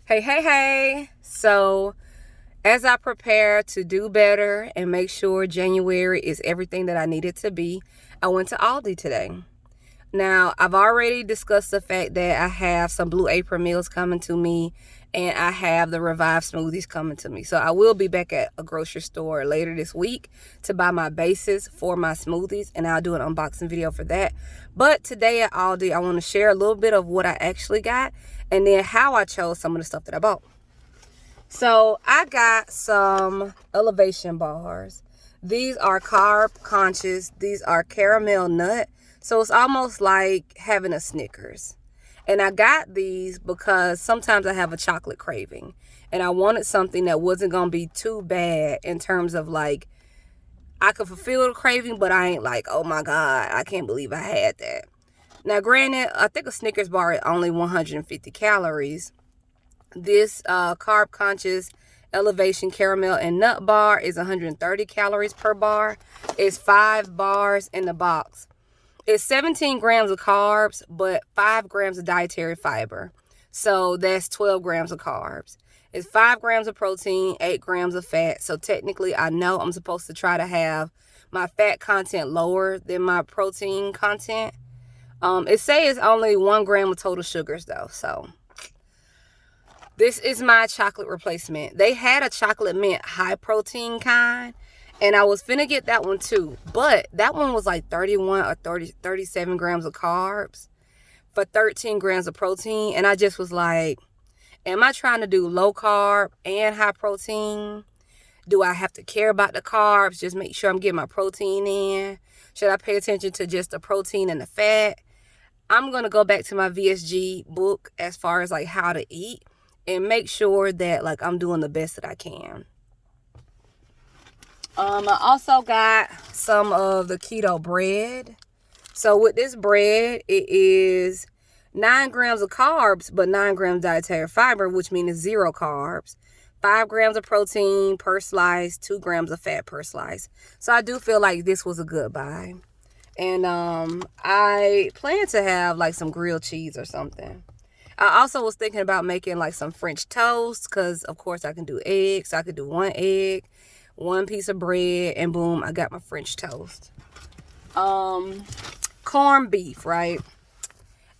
Hey. So, as I prepare to do better and make sure January is everything that I need it to be, I went to Aldi today. Now, I've already discussed the fact that I have some Blue Apron meals coming to me and I have the Revive smoothies coming to me. So, I will be back at a grocery store later this week to buy my bases for my smoothies, and I'll do an unboxing video for that. But today at Aldi, I want to share a little bit of what I actually got and then how I chose some of the stuff that I bought. So I got some elevation bars. These are carb conscious. These are caramel nut. So it's almost like having a Snickers. And I got these because sometimes I have a chocolate craving. And I wanted something that wasn't going to be too bad in terms of like, I could fulfill the craving, but I ain't like, oh my God, I can't believe I had that. Now, granted, I think a Snickers bar is only 150 calories. This carb conscious elevation caramel and nut bar is 130 calories per bar. It's 5 bars in the box. It's 17 grams of carbs, but 5 grams of dietary fiber. So that's 12 grams of carbs. It's 5 grams of protein, 8 grams of fat. So technically, I know I'm supposed to try to have my fat content lower than my protein content. It says it's only 1 gram of total sugars though. So this is my chocolate replacement. They had a chocolate mint high protein kind, and I was finna get that one too. But that one was like 31 or 37 grams of carbs for 13 grams of protein. And I just was like, am I trying to do low carb and high protein? Do I have to care about the carbs? Just make sure I'm getting my protein in. Should I pay attention to just the protein and the fat? I'm going to go back to my VSG book as far as like how to eat and make sure that like I'm doing the best that I can. I also got some of the Keto Bread. So with this bread, it is 9 grams of carbs, but 9 grams dietary fiber, which means it's 0 carbs. 5 grams of protein per slice, 2 grams of fat per slice. So I do feel like this was a good buy. And I plan to have like some grilled cheese or something. I also was thinking about making like some French toast because, of course, I can do eggs. So I could do 1 egg, 1 piece of bread, and boom, I got my French toast. Corned beef, right?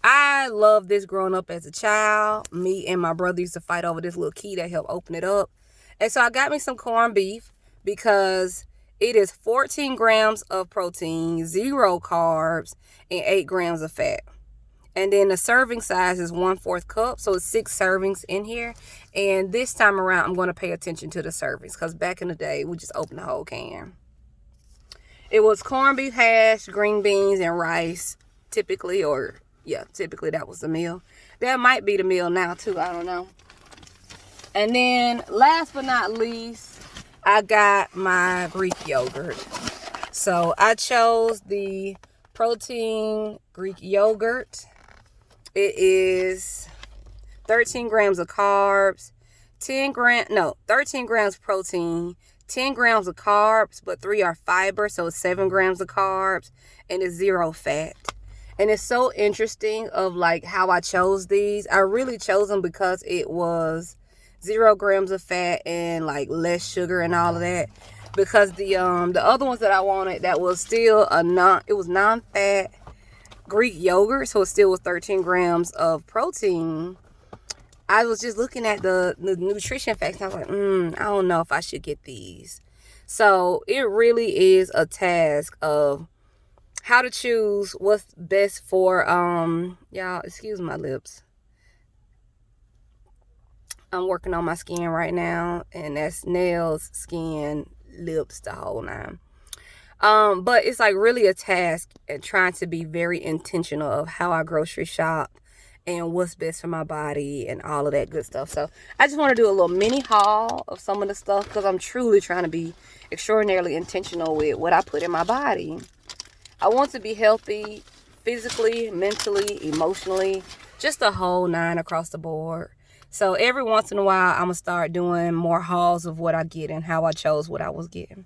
I love this growing up as a child. Me and my brother used to fight over this little key that helped open it up. And so I got me some corned beef because it is 14 grams of protein, 0 carbs, and 8 grams of fat. And then the serving size is 1/4 cup. So it's 6 servings in here. And this time around, I'm going to pay attention to the servings because back in the day, we just opened the whole can. It was corned beef hash, green beans, and rice, typically, typically that was the meal. That might be the meal now too, I don't know. And then last but not least, I got my Greek yogurt. So I chose the protein Greek yogurt. It is 13 grams of carbs, 13 grams protein, 10 grams of carbs, but 3 are fiber, so it's 7 grams of carbs, and it's 0 fat. And it's so interesting of like how I chose these. I really chose them because it was 0 grams of fat and like less sugar and all of that. Because the other ones that I wanted that was still non-fat Greek yogurt, so it still was 13 grams of protein. I was just looking at the nutrition facts and I was like, I don't know if I should get these. So it really is a task of how to choose what's best for y'all, excuse my lips. I'm working on my skin right now, and that's nails, skin, lips, the whole nine. But it's like really a task and trying to be very intentional of how I grocery shop and what's best for my body and all of that good stuff. So I just want to do a little mini haul of some of the stuff because I'm truly trying to be extraordinarily intentional with what I put in my body. I want to be healthy physically, mentally, emotionally, just the whole 9 across the board. So every once in a while, I'm going to start doing more hauls of what I get and how I chose what I was getting.